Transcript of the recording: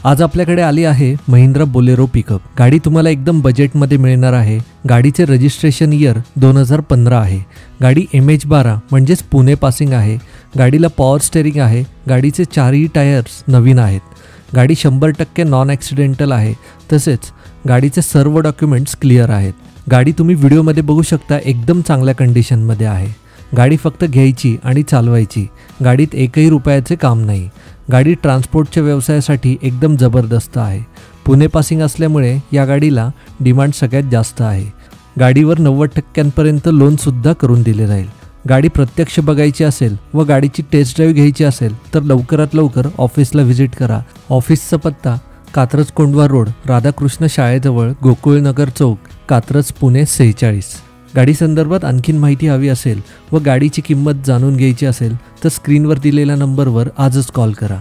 आज आपल्याकडे आली आहे महिंद्रा बोलेरो पिकअप। गाडी तुम्हाला एकदम बजेटमध्ये मिळणार आहे। गाडीचे रजिस्ट्रेशन इयर 2015 आहे। गाडी MH12 म्हणजेच पुणे पासिंग आहे। गाडीला पॉवर स्टेअरिंग आहे। गाडीचे चारही टायर्स नवीन आहेत। गाडी 100% नॉन ॲक्सिडेंटल आहे। तसेच गाडीचे सर्व डॉक्युमेंट्स क्लिअर आहेत। गाडी तुम्ही व्हिडिओमध्ये बघू शकता एकदम चांगल्या कंडिशनमध्ये आहे। गाडी फक्त घ्यायची आणि चालवायची। गाडीत एकही रुपयाचे काम नाही। गाडी ट्रान्सपोर्टच्या व्यवसायासाठी एकदम जबरदस्त आहे। पुणे पासिंग असल्यामुळे या गाडीला डिमांड सगळ्यात जास्त आहे। गाडीवर 90% लोनसुद्धा करून दिले जाईल। गाडी प्रत्यक्ष बघायची असेल व गाडीची टेस्ट ड्राईव्ह घ्यायची असेल तर लवकरात लवकर ऑफिसला व्हिजिट करा। ऑफिसचा पत्ता कात्रज कोंडवा रोड, राधाकृष्ण शाळेजवळ, गोकुळनगर चौक, कात्रज, पुणे 46। गाडी संदर्भात आणखीन माहिती हवी असेल व गाडीची किंमत जाणून घ्यायची असेल तर स्क्रीनवर दिलेल्या नंबरवर आजच कॉल करा।